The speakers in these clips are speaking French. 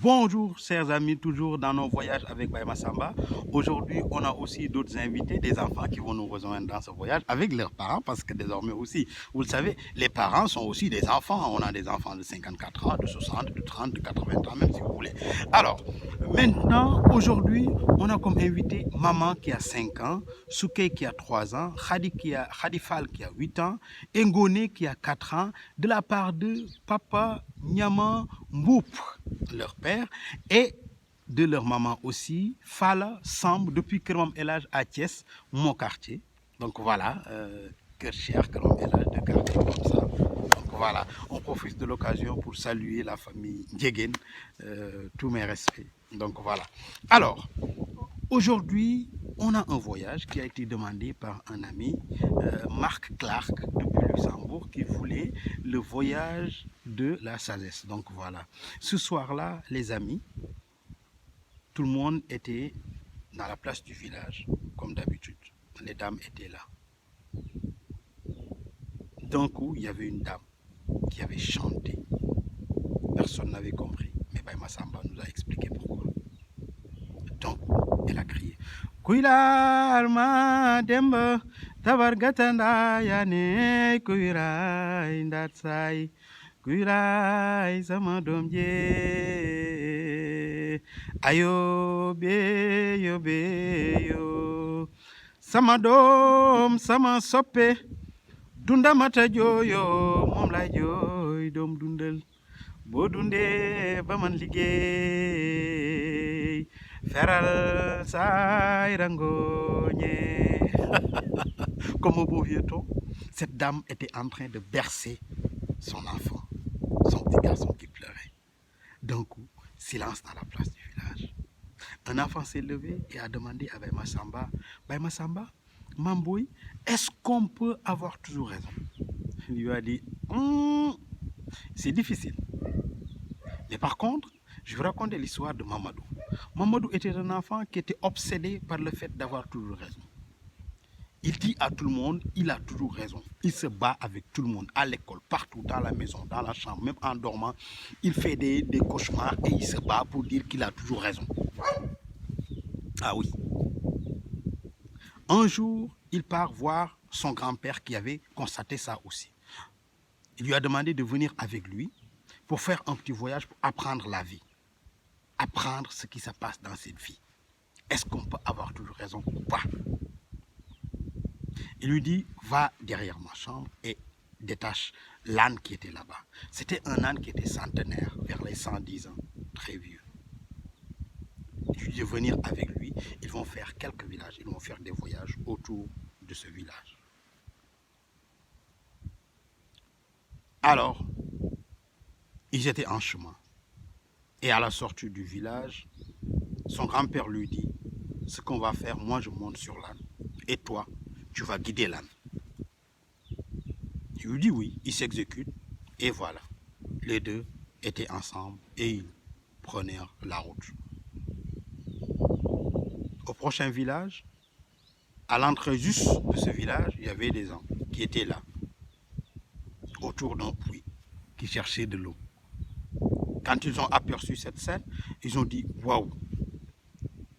Bonjour chers amis, toujours dans nos voyages avec Baye Massamba. Aujourd'hui, on a aussi d'autres invités, des enfants qui vont nous rejoindre dans ce voyage avec leurs parents parce que désormais aussi, vous le savez, les parents sont aussi des enfants. On a des enfants de 54 ans, de 60, de 30, de 80 ans, même si vous voulez. Alors, maintenant, aujourd'hui, on a comme invité Maman qui a 5 ans, Souké qui a 3 ans, Khadifal qui a 8 ans, Ngone qui a 4 ans, de la part de Papa Nyama Mboup, leur père, et de leur maman aussi, Fala Samb, depuis Kermam Elage à Thiès, mon quartier. Donc voilà, Kercher, Kermam Elage, de quartier comme ça. Donc voilà, on profite de l'occasion pour saluer la famille Djegen, tous mes respects. Donc voilà. Alors, aujourd'hui, on a un voyage qui a été demandé par un ami, Marc Clark, depuis Luxembourg, qui voulait le voyage de la sagesse. Donc voilà. Ce soir-là, les amis, tout le monde était dans la place du village, comme d'habitude. Les dames étaient là. D'un coup, il y avait une dame qui avait chanté. Personne n'avait compris. Mais Baye Massamba nous a expliqué pourquoi. Donc, elle a crié. Kuila alma demba tabargatanda yane kuira indatsai kuira sama domje ayo be yo sama dom sama soppe dunda mata joyo mom lay joy dom dundal bo dundé ba man liggéey feral say rangoñe. Comme au bon vieux temps, cette dame était en train de bercer son enfant, son petit garçon qui pleurait. D'un coup, silence dans la place du village. Un enfant s'est levé et a demandé à Baye Massamba, Baye Massamba, Mamboy, est-ce qu'on peut avoir toujours raison? Il lui a dit, c'est difficile. Mais par contre, je vais raconter l'histoire de Mamadou. Mamadou était un enfant qui était obsédé par le fait d'avoir toujours raison. Il dit à tout le monde, il a toujours raison. Il se bat avec tout le monde, à l'école, partout, dans la maison, dans la chambre, même en dormant. Il fait des cauchemars et il se bat pour dire qu'il a toujours raison. Ah oui. Un jour, il part voir son grand-père qui avait constaté ça aussi. Il lui a demandé de venir avec lui pour faire un petit voyage pour apprendre la vie. Apprendre ce qui se passe dans cette vie. Est-ce qu'on peut avoir toujours raison ou pas? Il lui dit, va derrière ma chambre et détache l'âne qui était là-bas. C'était un âne qui était centenaire, vers les 110 ans, très vieux. Il lui dit de venir avec lui, ils vont faire quelques villages, ils vont faire des voyages autour de ce village. Alors, ils étaient en chemin. Et à la sortie du village, son grand-père lui dit, ce qu'on va faire, moi je monte sur l'âne. Et toi, tu vas guider l'âne. Il lui dit oui, il s'exécute. Et voilà, les deux étaient ensemble et ils prenaient la route. Au prochain village, à l'entrée juste de ce village, il y avait des gens qui étaient là, autour d'un puits, qui cherchaient de l'eau. Quand ils ont aperçu cette scène, ils ont dit « Waouh,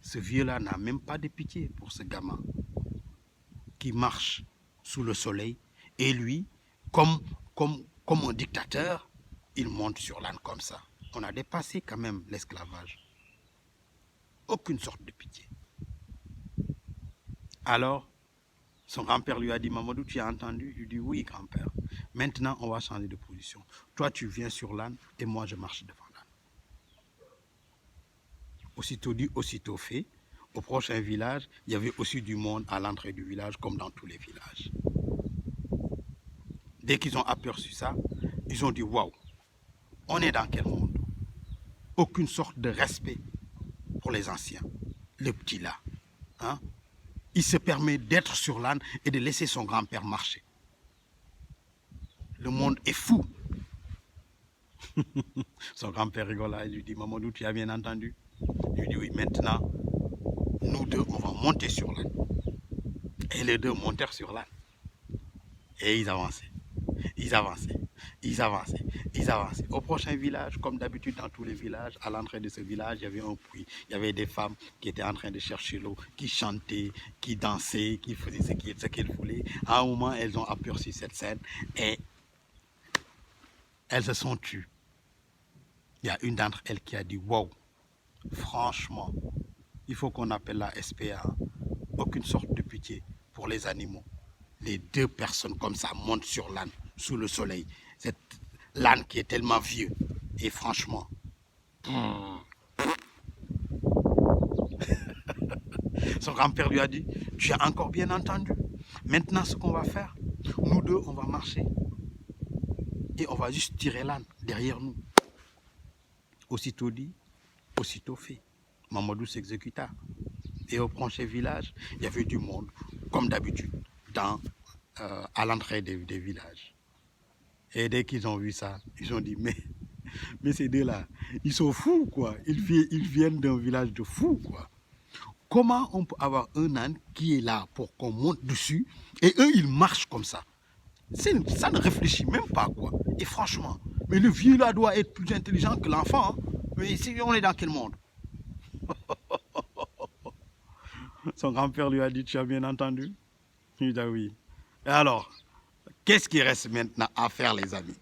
ce vieux-là n'a même pas de pitié pour ce gamin qui marche sous le soleil. Et lui, comme un dictateur, il monte sur l'âne comme ça. On a dépassé quand même l'esclavage. Aucune sorte de pitié. » Alors, son grand-père lui a dit, Mamadou, tu as entendu? Il dit, oui, grand-père. Maintenant, on va changer de position. Toi, tu viens sur l'âne et moi, je marche devant l'âne. Aussitôt dit, aussitôt fait. Au prochain village, il y avait aussi du monde à l'entrée du village, comme dans tous les villages. Dès qu'ils ont aperçu ça, ils ont dit, waouh, on est dans quel monde? Aucune sorte de respect pour les anciens. Le petit là, hein? Il se permet d'être sur l'âne et de laisser son grand-père marcher. Le monde est fou. Son grand-père rigole, il lui dit, Mamadou, tu as bien entendu? Il lui dit, oui, maintenant, nous deux, on va monter sur l'âne. Et les deux montèrent sur l'âne. Et ils avançaient. Ils avançaient. Ils avançaient, ils avançaient. Au prochain village, comme d'habitude dans tous les villages, à l'entrée de ce village, il y avait un puits. Il y avait des femmes qui étaient en train de chercher l'eau, qui chantaient, qui dansaient, qui faisaient ce qu'elles voulaient. À un moment, elles ont aperçu cette scène et elles se sont tues. Il y a une d'entre elles qui a dit « Wow, franchement, il faut qu'on appelle la SPA. Aucune sorte de pitié pour les animaux. Les deux personnes comme ça montent sur l'âne, sous le soleil. Cette l'âne qui est tellement vieux. Et franchement, son grand-père lui a dit, tu as encore bien entendu. Maintenant, ce qu'on va faire, nous deux, on va marcher. Et on va juste tirer l'âne derrière nous. Aussitôt dit, aussitôt fait. Mamadou s'exécuta. Et au prochain village, il y avait du monde, comme d'habitude, à l'entrée des villages. Et dès qu'ils ont vu ça, ils ont dit, mais ces deux-là, ils sont fous, quoi. Ils viennent d'un village de fous, quoi. Comment on peut avoir un âne qui est là pour qu'on monte dessus et eux, ils marchent comme ça? Ça ne réfléchit même pas, quoi. Et franchement, mais le vieux là doit être plus intelligent que l'enfant. Hein. Mais ici, on est dans quel monde? Son grand-père lui a dit, tu as bien entendu? Il dit oui. Et alors, qu'est-ce qui reste maintenant à faire, les amis?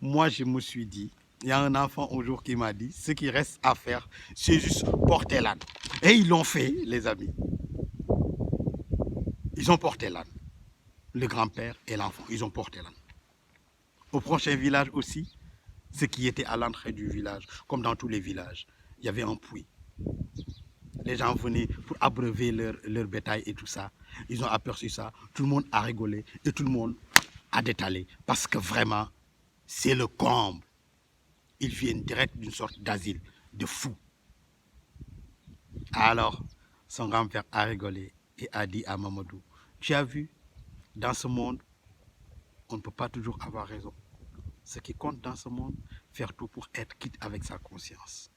Moi, je me suis dit, il y a un enfant un jour qui m'a dit, ce qui reste à faire, c'est juste porter l'âne. Et ils l'ont fait, les amis. Ils ont porté l'âne. Le grand-père et l'enfant, ils ont porté l'âne. Au prochain village aussi, ce qui était à l'entrée du village, comme dans tous les villages, il y avait un puits. Les gens venaient pour abreuver leur bétail et tout ça. Ils ont aperçu ça, tout le monde a rigolé et tout le monde a détalé. Parce que vraiment, c'est le comble. Ils viennent direct d'une sorte d'asile, de fou. Alors, son grand-père a rigolé et a dit à Mamadou, tu as vu, dans ce monde, on ne peut pas toujours avoir raison. Ce qui compte dans ce monde, faire tout pour être quitte avec sa conscience.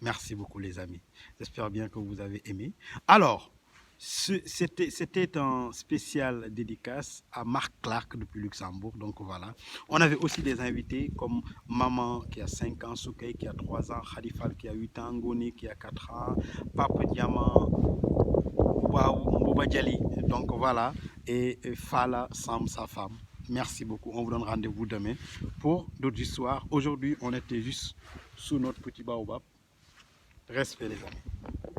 Merci beaucoup les amis. J'espère bien que vous avez aimé. Alors, c'était un spécial dédicace à Marc Clark depuis Luxembourg. Donc voilà. On avait aussi des invités comme Maman qui a 5 ans, Soukey qui a 3 ans, Khadifal qui a 8 ans, Ngoni qui a 4 ans, Papa Diamant, Mbouba Djali. Donc voilà. Et Fala Sam, sa femme. Merci beaucoup. On vous donne rendez-vous demain pour d'autres histoires. Aujourd'hui, on était juste sous notre petit baobab. Respect les amis.